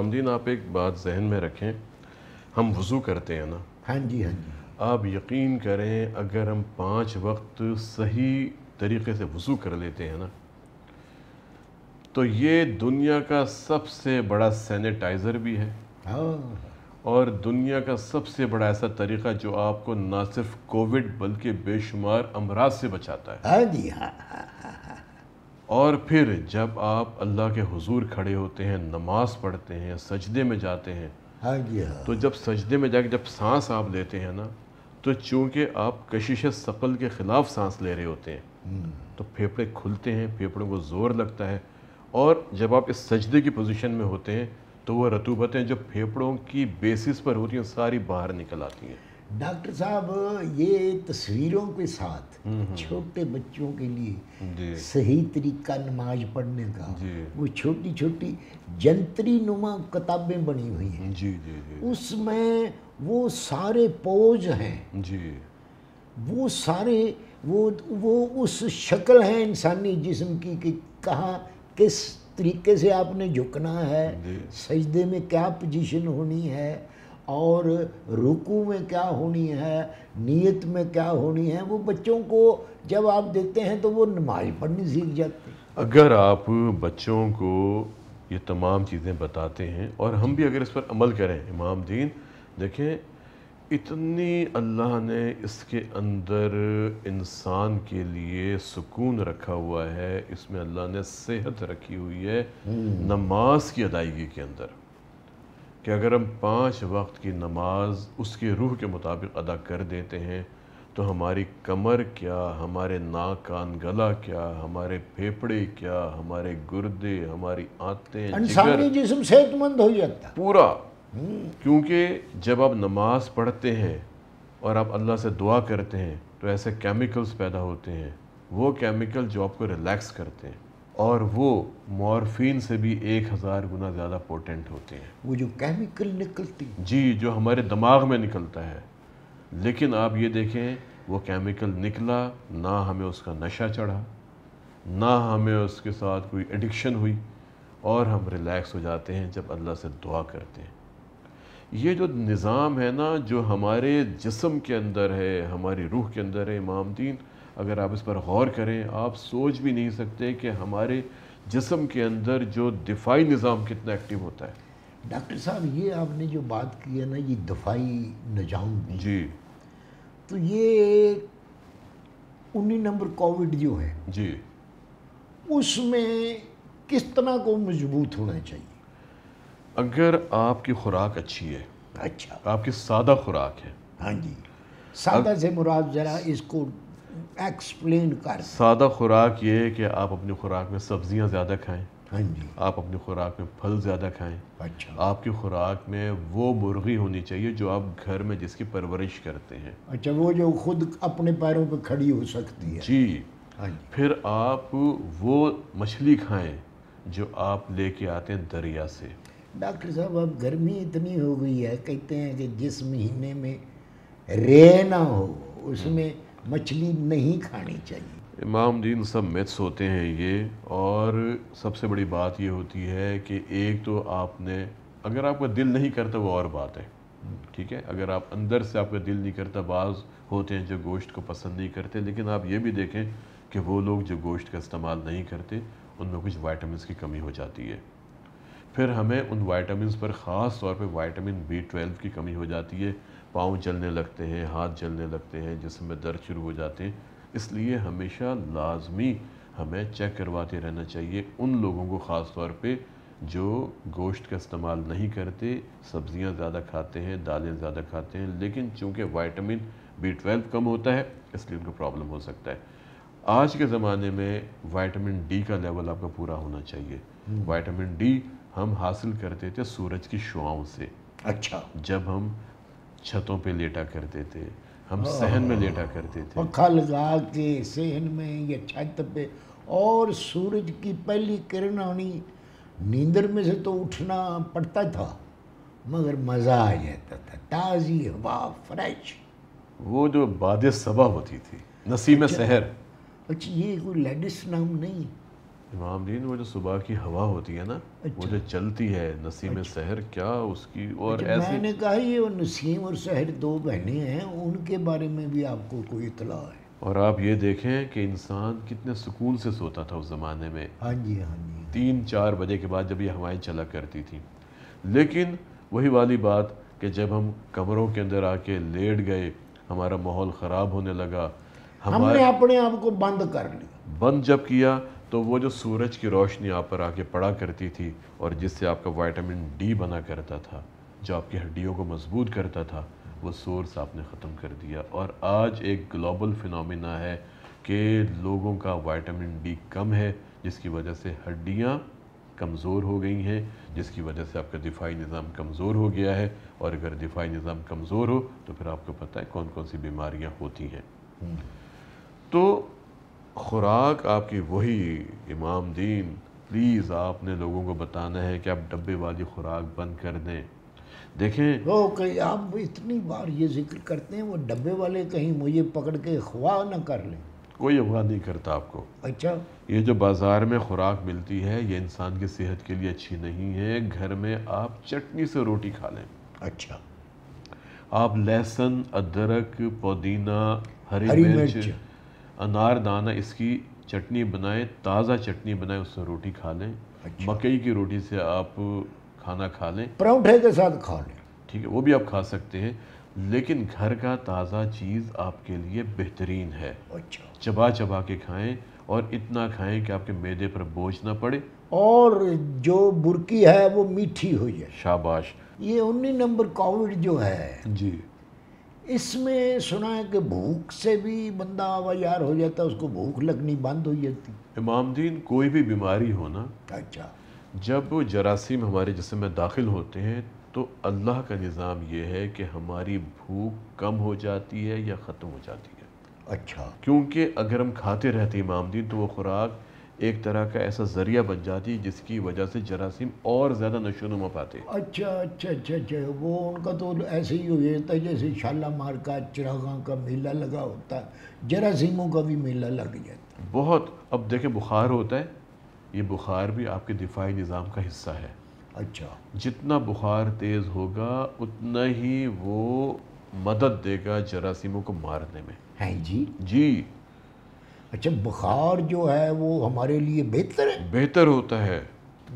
امام دین آپ ایک بات ذہن میں رکھیں، ہم وضو کرتے ہیں نا، ہاں جی ہاں جی، آپ یقین کریں اگر ہم 5 وقت صحیح طریقے سے وضو کر لیتے ہیں نا، تو یہ دنیا کا سب سے بڑا سینیٹائزر بھی ہے، ہاں اور دنیا کا سب سے بڑا ایسا طریقہ جو آپ کو نہ صرف کووڈ بلکہ بے شمار امراض سے بچاتا ہے۔ ہاں جی ہاں ہاں، اور پھر جب آپ اللہ کے حضور کھڑے ہوتے ہیں، نماز پڑھتے ہیں، سجدے میں جاتے ہیں، ہاں جی ہاں، تو جب سجدے میں جا کے جب سانس آپ لیتے ہیں نا، تو چونکہ آپ کشش ثقل کے خلاف سانس لے رہے ہوتے ہیں، تو پھیپھڑے کھلتے ہیں، پھیپھڑوں کو زور لگتا ہے، اور جب آپ اس سجدے کی پوزیشن میں ہوتے ہیں تو وہ رطوبتیں جو پھیپھڑوں کی بیسس پر ہوتی ہیں ساری باہر نکل آتی ہیں۔ ڈاکٹر صاحب یہ تصویروں کے ساتھ چھوٹے بچوں کے لیے جی صحیح طریقہ نماز پڑھنے کا، جی وہ چھوٹی چھوٹی جنتری نما کتابیں بنی ہوئی ہیں، جی جی جی اس میں وہ سارے پوز ہیں، جی وہ سارے وہ اس شکل ہے انسانی جسم کی کہ کہاں کس طریقے سے آپ نے جھکنا ہے، جی سجدے میں کیا پوزیشن ہونی ہے، اور رکوع میں کیا ہونی ہے، نیت میں کیا ہونی ہے، وہ بچوں کو جب آپ دیتے ہیں تو وہ نماز پڑھنی سیکھ جاتے ہیں۔ اگر آپ بچوں کو یہ تمام چیزیں بتاتے ہیں اور ہم بھی اگر اس پر عمل کریں، امام دین دیکھیں اتنی اللہ نے اس کے اندر انسان کے لیے سکون رکھا ہوا ہے، اس میں اللہ نے صحت رکھی ہوئی ہے نماز کی ادائیگی کے اندر، کہ اگر ہم 5 وقت کی نماز اس کی روح کے مطابق ادا کر دیتے ہیں تو ہماری کمر کیا، ہمارے ناک کان گلا کیا، ہمارے پھیپھڑے کیا، ہمارے گردے، ہماری آنتیں، جگر، انسانی جسم صحت مند ہو جاتا ہے۔ پورا، کیونکہ جب آپ نماز پڑھتے ہیں اور آپ اللہ سے دعا کرتے ہیں تو ایسے کیمیکلز پیدا ہوتے ہیں، وہ کیمیکل جو آپ کو ریلیکس کرتے ہیں، اور وہ مورفین سے بھی 1000 گنا زیادہ پوٹنٹ ہوتے ہیں، وہ جو کیمیکل نکلتی، جی، جو ہمارے دماغ میں نکلتا ہے۔ لیکن آپ یہ دیکھیں وہ کیمیکل نکلا، نہ ہمیں اس کا نشہ چڑھا، نہ ہمیں اس کے ساتھ کوئی ایڈکشن ہوئی، اور ہم ریلیکس ہو جاتے ہیں جب اللہ سے دعا کرتے ہیں۔ یہ جو نظام ہے نا جو ہمارے جسم کے اندر ہے، ہماری روح کے اندر ہے، امام دین اگر آپ اس پر غور کریں آپ سوچ بھی نہیں سکتے کہ ہمارے جسم کے اندر جو دفاعی نظام کتنا ایکٹیو ہوتا ہے۔ ڈاکٹر صاحب یہ آپ نے جو بات کی ہے نا یہ دفاعی نظام کی، جی تو یہ 19 نمبر کووڈ جو ہے جی اس میں کس طرح کو مضبوط ہونا چاہیے؟ اگر آپ کی خوراک اچھی ہے، اچھا، آپ کی سادہ خوراک ہے، ہاں جی، سادہ سے مراد ذرا اس کو ایکسپلین کر دیں۔ سادہ خوراک یہ ہے کہ آپ اپنی خوراک میں سبزیاں زیادہ کھائیں، ہاں جی، آپ اپنی خوراک میں پھل زیادہ کھائیں، اچھا آپ کی خوراک میں وہ مرغی ہونی چاہیے جو آپ گھر میں جس کی پرورش کرتے ہیں، اچھا، وہ جو خود اپنے پیروں پہ کھڑی ہو سکتی ہے، جی، ہاں جی، پھر آپ وہ مچھلی کھائیں جو آپ لے کے آتے ہیں دریا سے۔ ڈاکٹر صاحب اب گرمی اتنی ہو گئی ہے، کہتے ہیں کہ جس مہینے میں رے نہ ہو اس میں مچھلی نہیں کھانی چاہیے۔ امام دین سب میتھس ہوتے ہیں یہ، اور سب سے بڑی بات یہ ہوتی ہے کہ ایک تو آپ نے اگر آپ کا دل نہیں کرتا وہ اور بات ہے، ٹھیک ہے، اگر آپ اندر سے آپ کا دل نہیں کرتا، بعض ہوتے ہیں جو گوشت کو پسند نہیں کرتے، لیکن آپ یہ بھی دیکھیں کہ وہ لوگ جو گوشت کا استعمال نہیں کرتے ان میں کچھ وائٹامنس کی کمی ہو جاتی ہے، پھر ہمیں ان وائٹامنس پر خاص طور پہ وائٹامن B12 کی کمی ہو جاتی ہے، پاؤں جلنے لگتے ہیں، ہاتھ جلنے لگتے ہیں، جسم میں درد شروع ہو جاتے ہیں، اس لیے ہمیشہ لازمی ہمیں چیک کرواتے رہنا چاہیے ان لوگوں کو، خاص طور پہ جو گوشت کا استعمال نہیں کرتے، سبزیاں زیادہ کھاتے ہیں، دالیں زیادہ کھاتے ہیں، لیکن چونکہ وائٹامن B12 کم ہوتا ہے اس لیے ان کو پرابلم ہو سکتا ہے۔ آج کے زمانے میں وائٹامن ڈی کا لیول آپ کا پورا ہونا چاہیے۔ وائٹامن ڈی ہم حاصل کرتے تھے سورج کی شعاؤں سے، اچھا، جب ہم چھتوں پہ لیٹا کرتے تھے، ہم صحن میں لیٹا کرتے تھے، پنکھا لگا کے صحن میں یا چھت پہ، اور سورج کی پہلی کرن آنی، نیندر میں سے تو اٹھنا پڑتا تھا مگر مزہ آ جاتا تھا، تازی ہوا، فریش۔ وہ جو باد صبا ہوتی تھی، نسیم سحر، اچھا یہ کوئی لیڈس نام نہیں؟ امام دین وہ جو صبح کی ہوا ہوتی ہے نا، وہ جو چلتی ہے نسیم سحر، کیا اس کی، اور ایسی میں نے کہا یہ وہ نسیم اور سحر دو بہنیں ہیں، ان کے بارے میں بھی آپ کو کوئی اطلاع ہے؟ اور آپ یہ دیکھیں کہ انسان کتنے سکون سے سوتا تھا اس زمانے میں، ہاں جی ہاں جی 3-4 بجے کے بعد جب یہ ہوائیں چلا کرتی تھیں۔ لیکن وہی والی بات کہ جب ہم کمروں کے اندر آ کے لیٹ گئے، ہمارا ماحول خراب ہونے لگا، ہم نے اپنے آپ کو بند کر لیا۔ بند جب کیا تو وہ جو سورج کی روشنی آپ پر آ کے پڑا کرتی تھی اور جس سے آپ کا وائٹامن ڈی بنا کرتا تھا، جو آپ کی ہڈیوں کو مضبوط کرتا تھا، وہ سورس آپ نے ختم کر دیا۔ اور آج ایک گلوبل فینومینا ہے کہ لوگوں کا وائٹامن ڈی کم ہے، جس کی وجہ سے ہڈیاں کمزور ہو گئی ہیں، جس کی وجہ سے آپ کا دفاعی نظام کمزور ہو گیا ہے، اور اگر دفاعی نظام کمزور ہو تو پھر آپ کو پتہ ہے کون کون سی بیماریاں ہوتی ہیں۔ تو خوراک آپ کی وہی امام دین، پلیز آپ نے لوگوں کو بتانا ہے کہ آپ ڈبے والی خوراک بند کر دیں۔ دیکھیں وہ کہ آپ اتنی بار یہ ذکر کرتے ہیں، وہ ڈبے والے کہیں مجھے پکڑ کے اغوا نہ کر لیں۔ کوئی اغوا نہیں کرتا آپ کو۔ اچھا یہ جو بازار میں خوراک ملتی ہے یہ انسان کی صحت کے لیے اچھی نہیں ہے۔ گھر میں آپ چٹنی سے روٹی کھا لیں، اچھا، آپ لہسن، ادرک، پودینہ، ہری ہری مرچ، مرچ، انار دانہ، اس کی چٹنی بنائیں، تازہ چٹنی بنائیں، اس سے روٹی کھا لیں۔ مکئی کی روٹی سے آپ کھانا کھا لیں، پراٹھے کے ساتھ کھا لیں۔ ٹھیک ہے، وہ بھی آپ کھا سکتے ہیں، لیکن گھر کا تازہ چیز آپ کے لیے بہترین ہے۔ اچھا، چبا چبا کے کھائیں، اور اتنا کھائیں کہ آپ کے معدے پر بوجھ نہ پڑے۔ اور جو برکی ہے وہ میٹھی ہو جائے۔ شاباش۔ یہ 19 نمبر کووڈ جو ہے، جی، اس میں سنا ہے کہ بھوک سے بھی بندہ آوازار ہو جاتا ہے، اس کو بھوک لگنی بند ہو جاتی۔ امام دین کوئی بھی بیماری ہو نا، اچھا، جب جراثیم ہمارے جسم میں داخل ہوتے ہیں تو اللہ کا نظام یہ ہے کہ ہماری بھوک کم ہو جاتی ہے یا ختم ہو جاتی ہے۔ اچھا، کیونکہ اگر ہم کھاتے رہتے امام دین تو وہ خوراک ایک طرح کا ایسا ذریعہ بن جاتی جس کی وجہ سے جراثیم اور زیادہ نشو و نما پاتے۔ اچھا اچھا اچھا اچھا، وہ ان کا تو ایسے ہی ہو جاتا ہے جیسے شالامار کا چراغاں کا میلہ لگا ہوتا ہے، جراثیموں کا بھی میلہ لگ جاتا ہے۔ بہت۔ اب دیکھیں بخار ہوتا ہے، یہ بخار بھی آپ کے دفاعی نظام کا حصہ ہے۔ اچھا، جتنا بخار تیز ہوگا اتنا ہی وہ مدد دے گا جراثیموں کو مارنے میں۔ ہیں جی؟ جی، اچھا، بخار جو ہے وہ ہمارے لیے بہتر ہے؟ بہتر ہوتا ہے۔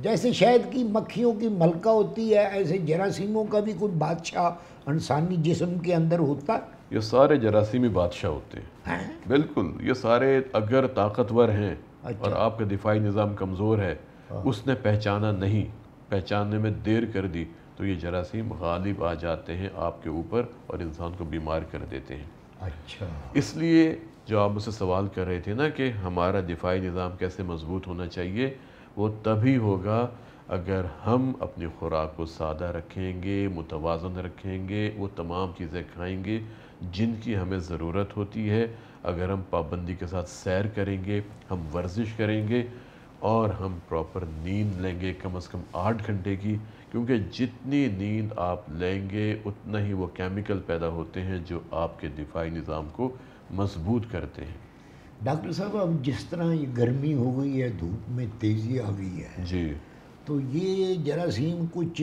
جیسے شہد کی مکھیوں کی ملکہ ہوتی ہے، ایسے جراثیموں کا بھی کوئی بادشاہ انسانی جسم کے اندر ہوتا ہے؟ یہ سارے جراثیمی بادشاہ ہوتے ہیں، ہیں؟ بالکل۔ یہ سارے اگر طاقتور ہیں اچھا۔ اور آپ کا دفاعی نظام کمزور ہے، اس نے پہچانا نہیں، پہچاننے میں دیر کر دی، تو یہ جراثیم غالب آ جاتے ہیں آپ کے اوپر اور انسان کو بیمار کر دیتے ہیں۔ اچھا، اس لیے جو آپ مجھ سے سوال کر رہے تھے نا کہ ہمارا دفاعی نظام کیسے مضبوط ہونا چاہیے، وہ تبھی ہوگا اگر ہم اپنی خوراک کو سادہ رکھیں گے، متوازن رکھیں گے، وہ تمام چیزیں کھائیں گے جن کی ہمیں ضرورت ہوتی ہے، اگر ہم پابندی کے ساتھ سیر کریں گے، ہم ورزش کریں گے، اور ہم پراپر نیند لیں گے کم از کم 8 گھنٹے کی، کیونکہ جتنی نیند آپ لیں گے اتنا ہی وہ کیمیکل پیدا ہوتے ہیں جو آپ کے دفاعی نظام کو مضبوط کرتے ہیں۔ ڈاکٹر صاحب اب جس طرح یہ گرمی ہو گئی ہے، دھوپ میں تیزی آ گئی ہے، جی، تو یہ جراثیم کچھ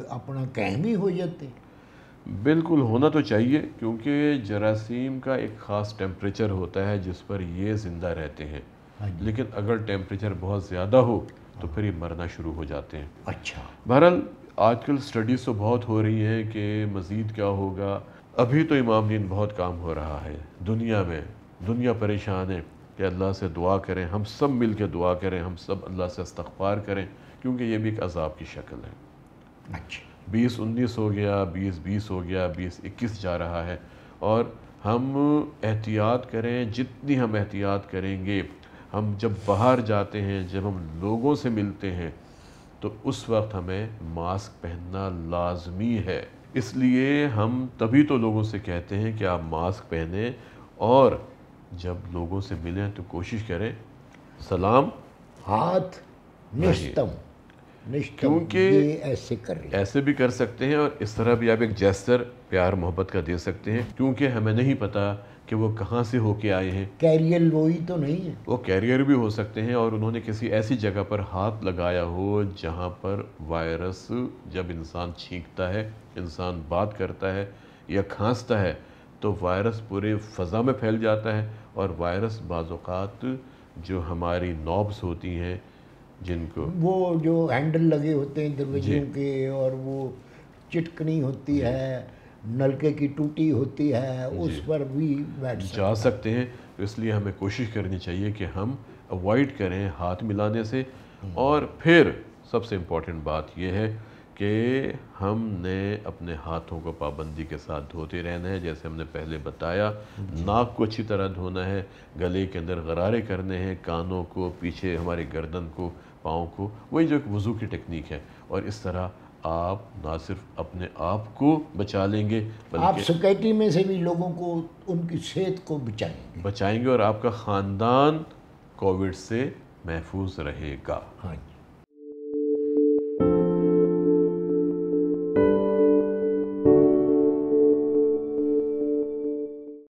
اپنا قائم ہی ہو جاتے ہیں؟ بالکل ہونا تو چاہیے، کیونکہ جراثیم کا ایک خاص ٹیمپریچر ہوتا ہے جس پر یہ زندہ رہتے ہیں، ہاں جی، لیکن اگر ٹیمپریچر بہت زیادہ ہو تو پھر یہ مرنا شروع ہو جاتے ہیں۔ اچھا، بہرحال آج کل سٹڈیز تو بہت ہو رہی ہیں کہ مزید کیا ہوگا۔ ابھی تو امام دین بہت کام ہو رہا ہے دنیا میں، دنیا پریشان ہے کہ اللہ سے دعا کریں، ہم سب مل کے دعا کریں، ہم سب اللہ سے استغفار کریں، کیونکہ یہ بھی ایک عذاب کی شکل ہے۔ اچھا، 2019 ہو گیا، 2020 ہو گیا، 2021 جا رہا ہے، اور ہم احتیاط کریں، جتنی ہم احتیاط کریں گے، ہم جب باہر جاتے ہیں، جب ہم لوگوں سے ملتے ہیں تو اس وقت ہمیں ماسک پہننا لازمی ہے۔ اس لیے ہم تبھی تو لوگوں سے کہتے ہیں کہ آپ ماسک پہنیں، اور جب لوگوں سے ملیں تو کوشش کریں سلام ہاتھ نشتم نشتم، کیونکہ یہ ایسے کر لیں۔ ایسے بھی کر سکتے ہیں، اور اس طرح بھی آپ ایک جیسچر پیار محبت کا دے سکتے ہیں، کیونکہ ہمیں نہیں پتہ کہ وہ کہاں سے ہو کے آئے ہیں. کیریئر وہی تو نہیں ہے. وہ کیریئر بھی ہو سکتے ہیں اور انہوں نے کسی ایسی جگہ پر ہاتھ لگایا ہو جہاں پر وائرس جب انسان چھینکتا ہے، انسان بات کرتا ہے یا کھانستا ہے تو وائرس پورے فضا میں پھیل جاتا ہے. اور وائرس بعض اوقات جو ہماری نوبس ہوتی ہیں جن کو وہ جو ہینڈل لگے ہوتے ہیں دروازوں کے، اور وہ چٹکنی ہوتی ہے، نلکے کی ٹوٹی ہوتی ہے، اس پر بھی بیٹھ جا سکتے ہیں. تو اس لیے ہمیں کوشش کرنی چاہیے کہ ہم اوائڈ کریں ہاتھ ملانے سے. اور پھر سب سے امپورٹنٹ بات یہ ہے کہ ہم نے اپنے ہاتھوں کو پابندی کے ساتھ دھوتے رہنا ہے، جیسے ہم نے پہلے بتایا. ناک کو اچھی طرح دھونا ہے، گلے کے اندر غرارے کرنے ہیں، کانوں کو، پیچھے ہمارے گردن کو، پاؤں کو، وہی جو ایک وضو کی ٹیکنیک ہے. اور اس طرح آپ نہ صرف اپنے آپ کو بچا لیں گے آپ بلکہ سوسائٹی میں سے بھی لوگوں کو، ان کی صحت کو بچائیں گے اور آپ کا خاندان کووڈ سے محفوظ رہے گا. ہاں جی.